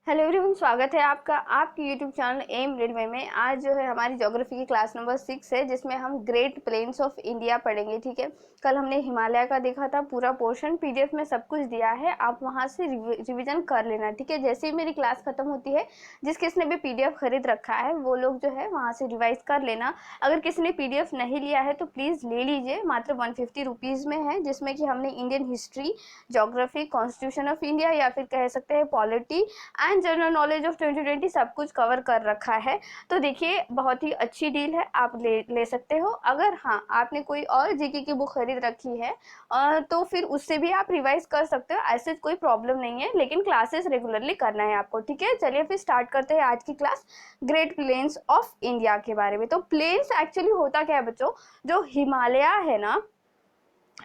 Hello everyone, स्वागत है आपका आपके यूट्यूब चैनल एम रेलवे में। आज जो है हमारी ज्योग्राफी की क्लास नंबर 6 है, जिसमें हम ग्रेट प्लेन्स ऑफ इंडिया पढ़ेंगे। ठीक है, कल हमने हिमालय का देखा था, पूरा पोर्शन पीडीएफ में सब कुछ दिया है, आप वहां से रिवीजन कर लेना। ठीक है, जैसे ही मेरी क्लास खत्म होती है, जिस किसने भी पीडीएफ खरीद रखा है वो लोग जो है वहां से रिवाइज कर लेना। अगर किसी ने पीडीएफ नहीं लिया है तो प्लीज़ ले लीजिए, मात्र 150 रुपीज़ में है, जिसमें कि हमने Indian history, geography, constitution of India या फिर कह सकते हैं polity and general knowledge of 2020 सब कुछ कवर कर रखा है। तो देखिए, बहुत ही अच्छी डील है, आप ले सकते हो। अगर हाँ आपने कोई और जीके की बुक खरीद रखी है तो फिर उससे भी आप रिवाइज कर सकते हो, ऐसे कोई प्रॉब्लम नहीं है, लेकिन क्लासेस रेगुलरली करना है आपको। ठीक है, चलिए फिर स्टार्ट करते हैं आज की class great plains of India के बारे में। तो प्लेन्स एक्चुअली होता क्या है बच्चों, जो हिमालय है ना,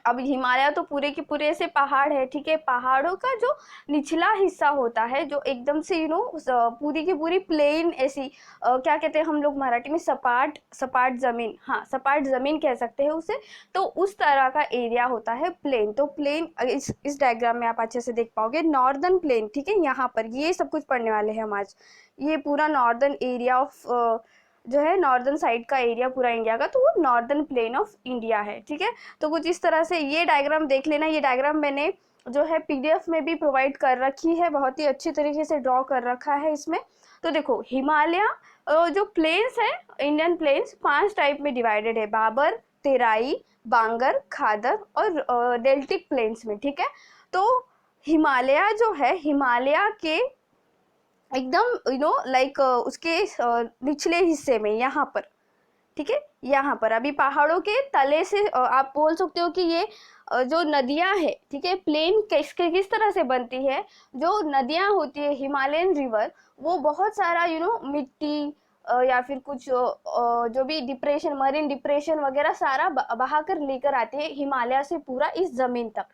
अब हिमालय तो पूरे के पूरे ऐसे पहाड़ है। ठीक है, पहाड़ों का जो निचला हिस्सा होता है, जो एकदम से पूरी की पूरी प्लेन ऐसी क्या कहते हैं हम लोग मराठी में, सपाट सपाट जमीन, हाँ सपाट जमीन कह सकते हैं उसे। तो उस तरह का एरिया होता है प्लेन। तो प्लेन इस डायग्राम में आप अच्छे से देख पाओगे, नॉर्दर्न प्लेन। ठीक है, यहाँ पर ये सब कुछ पढ़ने वाले हैं हम आज। ये पूरा नॉर्दर्न एरिया ऑफ जो है, नॉर्दर्न साइड का एरिया पूरा इंडिया का, तो वो नॉर्दर्न प्लेन ऑफ इंडिया है। ठीक है, तो कुछ इस तरह से ये डायग्राम देख लेना। ये डायग्राम मैंने जो है पीडीएफ में भी प्रोवाइड कर रखी है, बहुत ही अच्छी तरीके से ड्रॉ कर रखा है इसमें। तो देखो, हिमालय जो प्लेन्स है, इंडियन प्लेन्स 5 टाइप में डिवाइडेड है, बाबर, तेराई, बांगर, खादर और डेल्टिक प्लेन्स में। ठीक है, तो हिमालय जो है, हिमालय के एकदम लाइक उसके निचले हिस्से में यहाँ पर, ठीक है, यहाँ पर अभी पहाड़ों के तले से आप बोल सकते हो कि ये जो नदियाँ है, ठीक है, प्लेन किस तरह से बनती है। जो नदियाँ होती है, हिमालयन रिवर, वो बहुत सारा मिट्टी या फिर कुछ जो भी डिप्रेशन, मरीन डिप्रेशन वगैरह सारा बहा कर लेकर आती है हिमालय से पूरा इस जमीन तक।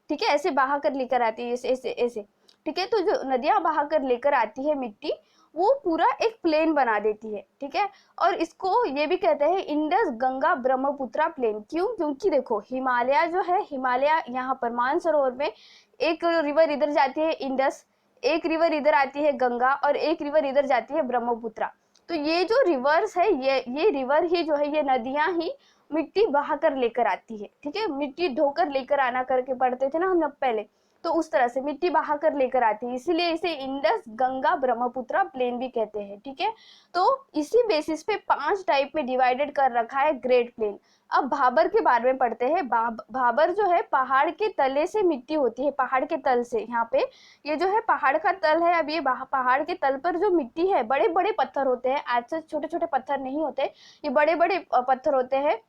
ठीक है, ऐसे बहा कर लेकर आती है, ऐसे ऐसे ऐसे। ठीक है, तो जो नदियां बहा कर लेकर आती है मिट्टी, वो पूरा एक प्लेन बना देती है। ठीक है, और इसको ये भी कहते हैं इंडस गंगा ब्रह्मपुत्रा प्लेन। क्यों? क्योंकि देखो, हिमालय जो है, हिमालय यहाँ पर मानसरोवर में एक रिवर इधर जाती है इंडस, एक रिवर इधर आती है गंगा, और एक रिवर इधर जाती है ब्रह्मपुत्रा। तो ये जो रिवर्स है, ये रिवर ही जो है, ये नदियां ही मिट्टी बहा कर लेकर आती है। ठीक है, मिट्टी ढोकर लेकर आना करके पढ़ते थे ना हम लोग पहले, तो उस तरह से मिट्टी बहा कर लेकर आती है, इसीलिए इसे इंडस गंगा ब्रह्मपुत्रा प्लेन भी कहते हैं। ठीक है, तो इसी बेसिस पे 5 टाइप में डिवाइडेड कर रखा है ग्रेट प्लेन। अब भाबर के बारे में पढ़ते हैं। भाबर जो है, पहाड़ के तले से मिट्टी होती है, पहाड़ के तल से। यहाँ पे ये जो है पहाड़ का तल है। अब ये पहाड़ के तल पर जो मिट्टी है, बड़े बड़े पत्थर होते हैं, ऐसे छोटे छोटे पत्थर नहीं होते, ये बड़े बड़े पत्थर होते हैं,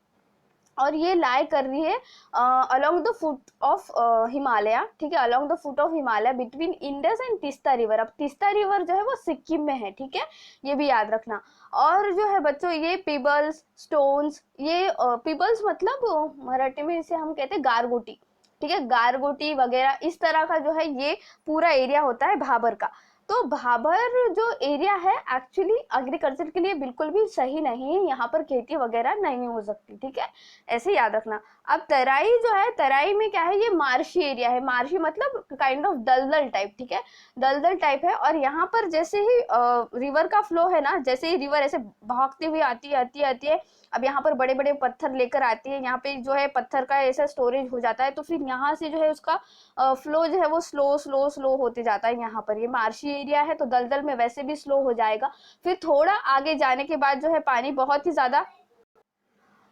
और ये लाई कर रही है along the foot of Himalaya. ठीक है, along the foot of Himalaya between Indus and Teesta river. अब तीस्ता रिवर जो है वो सिक्किम में है। ठीक है, ये भी याद रखना। और जो है बच्चों, ये पिबल्स स्टोन्स, ये पिबल्स मतलब मराठी में इसे हम कहते हैं गारगोटी। ठीक है, गारगोटी वगैरह इस तरह का जो है ये पूरा एरिया होता है भाबर का। तो भाबर जो एरिया है, एक्चुअली एग्रीकल्चर के लिए बिल्कुल भी सही नहीं है, यहाँ पर खेती वगैरह नहीं हो सकती। ठीक है, ऐसे याद रखना। अब तराई जो है, तराई में क्या है, ये मार्शी एरिया है। मार्शी मतलब काइंड ऑफ दलदल टाइप। ठीक है, दलदल टाइप है, और यहाँ पर जैसे ही रिवर का फ्लो है ना, जैसे ही रिवर ऐसे भागती हुई आती है, अब यहाँ पर बड़े बड़े पत्थर लेकर आती है, यहाँ पे जो है पत्थर का ऐसा स्टोरेज हो जाता है, तो फिर यहाँ से जो है उसका फ्लो जो है वो स्लो स्लो स्लो होते जाता है। यहाँ पर ये मार्शी एरिया है, तो दलदल में वैसे भी स्लो हो जाएगा। फिर थोड़ा आगे जाने के बाद जो है पानी बहुत ही ज्यादा,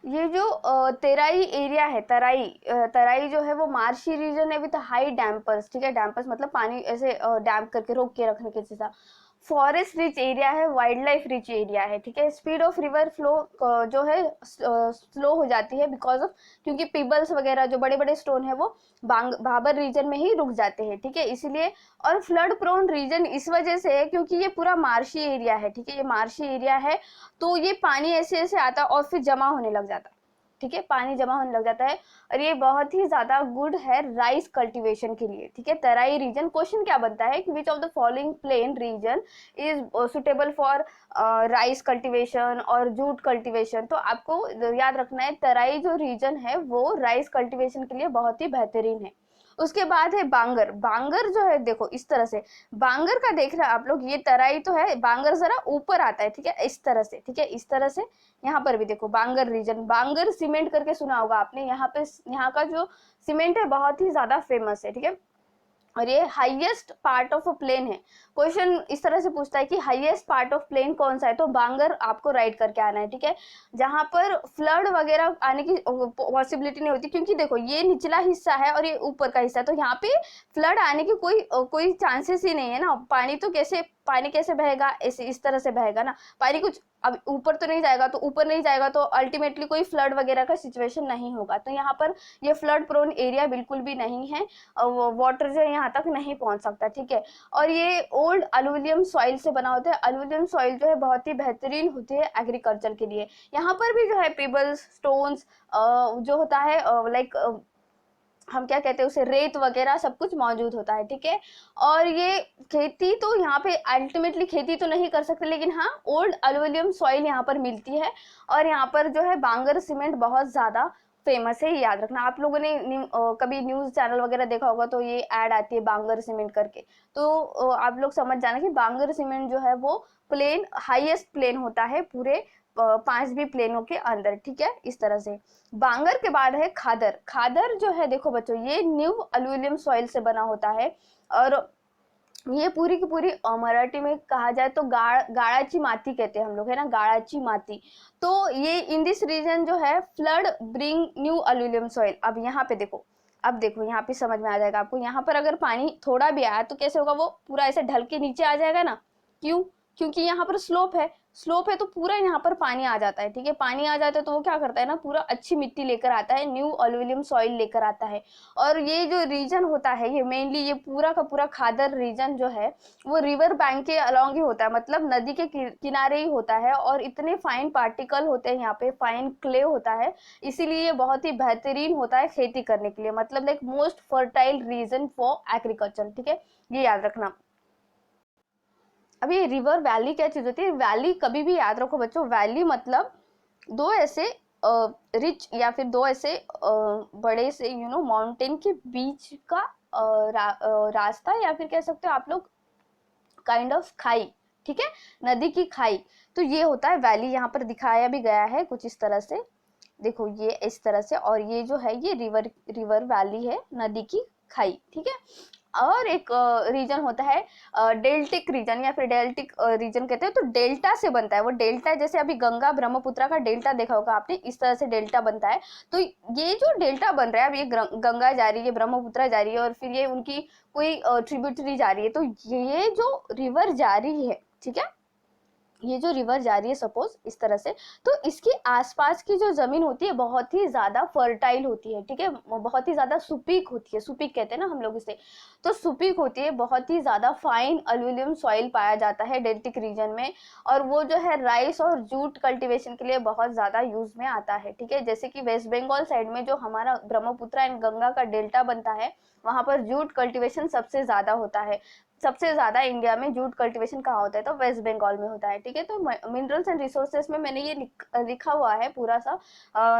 ये जो तेराई एरिया है, तराई जो है वो मार्शी रीजन है विथ हाई डैम्पर्स। ठीक है, डैम्पर्स मतलब पानी ऐसे डैम्प करके रोक के रखने के जैसा। फॉरेस्ट रिच एरिया है, वाइल्ड लाइफ रिच एरिया है। ठीक है, स्पीड ऑफ रिवर फ्लो जो है स्लो हो जाती है, बिकॉज ऑफ, क्योंकि पिबल्स वगैरह जो बड़े बड़े स्टोन है वो भाबर रीजन में ही रुक जाते हैं। ठीक है, इसलिए। और फ्लड प्रोन रीजन इस वजह से है क्योंकि ये पूरा मार्शी एरिया है। ठीक है, ये मार्शी एरिया है, तो ये पानी ऐसे ऐसे आता है और फिर जमा होने लग जाता है। ठीक है, पानी जमा होने लग जाता है, और ये बहुत ही ज्यादा गुड है राइस कल्टीवेशन के लिए। ठीक है, तराई रीजन। क्वेश्चन क्या बनता है कि which of the following plain region is suitable for rice cultivation और जूट कल्टीवेशन। तो आपको याद रखना है, तराई जो रीजन है वो राइस कल्टीवेशन के लिए बहुत ही बेहतरीन है। उसके बाद है बांगर। बांगर जो है देखो इस तरह से, बांगर का देख रहे हैं आप लोग, ये तराई तो है, बांगर जरा ऊपर आता है, ठीक है, इस तरह से, ठीक है, इस तरह से। यहाँ पर भी देखो बांगर रीजन, बांगर सीमेंट करके सुना होगा आपने, यहाँ पे यहाँ का जो सीमेंट है बहुत ही ज्यादा फेमस है, ठीक है। और ये highest part of a plain है। क्वेश्चन इस तरह से पूछता है कि हाईएस्ट पार्ट ऑफ प्लेन कौन सा है, तो बांगर आपको राइट करके आना है, ठीक है। जहां पर फ्लड वगैरह आने की पॉसिबिलिटी नहीं होती, क्योंकि देखो ये निचला हिस्सा है और ये ऊपर का हिस्सा है, तो यहाँ पे फ्लड आने की कोई चांसेस ही नहीं है ना। पानी कैसे बहेगा, ऐसे इस तरह से बहेगा ना, पानी कुछ अब ऊपर तो नहीं जाएगा, तो ऊपर नहीं जाएगा तो अल्टीमेटली कोई फ्लड वगैरह का सिचुएशन नहीं होगा। तो यहाँ पर ये फ्लड प्रोन एरिया बिल्कुल भी नहीं है, वाटर जो है यहाँ तक नहीं पहुंच सकता, ठीक है। और ये ओल्ड अलुविलियम सॉइल से बना होता है। अलुविलियम सॉइल जो है बहुत ही बेहतरीन होती है एग्रीकल्चर के लिए। यहाँ पर भी जो है पेबल्स, स्टोन्स जो होता है लाइक हम क्या कहते हैं उसे, रेत वगैरह सब कुछ मौजूद होता है, ठीक है। और ये खेती तो यहाँ पे अल्टीमेटली खेती तो नहीं कर सकते, लेकिन हाँ ओल्ड अलुविलियम सॉइल यहाँ पर मिलती है। और यहाँ पर जो है बांगर सीमेंट बहुत ज्यादा फेमस है, याद रखना। आप लोगों ने कभी न्यूज चैनल वगैरह देखा होगा तो ये ऐड आती है बांगर सीमेंट करके, तो आप लोग समझ जाना कि बांगर सीमेंट जो है वो प्लेन हाईएस्ट प्लेन होता है पूरे 5 भी प्लेनों के अंदर, ठीक है, इस तरह से। बांगर के बाद है खादर। खादर जो है देखो बच्चों, ये न्यू अलुविलियम सॉइल से बना होता है। और ये पूरी की पूरी मराठी में कहा जाए तो गाड़ाची माती कहते हैं हम लोग, है ना, गाड़ाची माती। तो ये इन दिस रीजन जो है फ्लड ब्रिंग न्यू अलुविलियम सॉइल। अब यहाँ पे देखो, अब देखो यहाँ पे समझ में आ जाएगा आपको, यहाँ पर अगर पानी थोड़ा भी आया तो कैसे होगा, वो पूरा ऐसे ढल के नीचे आ जाएगा ना। क्यों? क्योंकि यहाँ पर स्लोप है तो पूरा यहाँ पर पानी आ जाता है, ठीक है। पानी आ जाता है तो वो क्या करता है ना, पूरा अच्छी मिट्टी लेकर आता है, न्यू अलुविलियम सॉइल लेकर आता है। और ये जो रीजन होता है, ये मेनली ये पूरा का पूरा खादर रीजन जो है वो रिवर बैंक के अलॉन्ग ही होता है, मतलब नदी के किनारे ही होता है। और इतने फाइन पार्टिकल होते हैं यहाँ पे, फाइन क्ले होता है, इसीलिए ये बहुत ही बेहतरीन होता है खेती करने के लिए, मतलब like most fertile reason for agriculture, ठीक है, ये याद रखना। अब ये रिवर वैली क्या चीज होती है, वैली कभी भी याद रखो बच्चों, वैली मतलब दो ऐसे रिच या फिर दो ऐसे बड़े से माउंटेन के बीच का रास्ता, या फिर कह सकते हो आप लोग काइंड ऑफ खाई, ठीक है, नदी की खाई। तो ये होता है वैली। यहाँ पर दिखाया भी गया है कुछ इस तरह से, देखो ये इस तरह से। और ये जो है ये रिवर वैली है, नदी की खाई, ठीक है। और एक रीजन होता है डेल्टिक रीजन या फिर डेल्टिक रीजन कहते हैं, तो डेल्टा से बनता है। वो डेल्टा जैसे अभी गंगा ब्रह्मपुत्र का डेल्टा देखा होगा आपने, इस तरह से डेल्टा बनता है। तो ये जो डेल्टा बन रहा है, अब ये गंगा जा रही है, ब्रह्मपुत्र जा रही है, और फिर ये उनकी कोई ट्रिब्यूटरी जा रही है, तो ये जो रिवर जा रही है, ठीक है, ये जो रिवर जा रही है सपोज इस तरह से, तो इसके आसपास की जो जमीन होती है बहुत ही ज्यादा फर्टाइल होती है, ठीक है, बहुत ही ज्यादा सुपीक होती है, सुपीक कहते हैं ना हम लोग इसे, तो सुपीक होती है, बहुत ही ज्यादा फाइन अलुविलियम सॉइल पाया जाता है डेल्टिक रीजन में। और वो जो है राइस और जूट कल्टीवेशन के लिए बहुत ज्यादा यूज में आता है, ठीक है। जैसे कि वेस्ट बंगाल साइड में जो हमारा ब्रह्मपुत्र एंड गंगा का डेल्टा बनता है, वहां पर जूट कल्टीवेशन सबसे ज्यादा होता है। सबसे ज्यादा इंडिया में जूट कल्टीवेशन कहाँ होता है, तो वेस्ट बंगाल में होता है, ठीक है। तो मिनरल्स एंड रिसोर्सेस में मैंने ये लिखा हुआ है पूरा सा,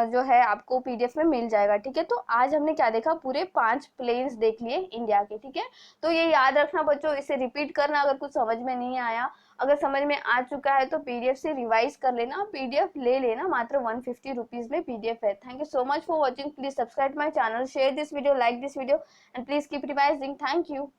जो है आपको पीडीएफ में मिल जाएगा, ठीक है। तो आज हमने क्या देखा, पूरे 5 प्लेन्स देख लिए इंडिया के, ठीक है। तो ये याद रखना बच्चों, इसे रिपीट करना अगर कुछ समझ में नहीं आया। अगर समझ में आ चुका है तो पीडीएफ से रिवाइज कर लेना, पीडीएफ ले लेना, मात्र 150 रुपीज में पीडीएफ है। Thank you so much for watching, please subscribe my channel, share this video, like this video, and please keep revising. Thank you.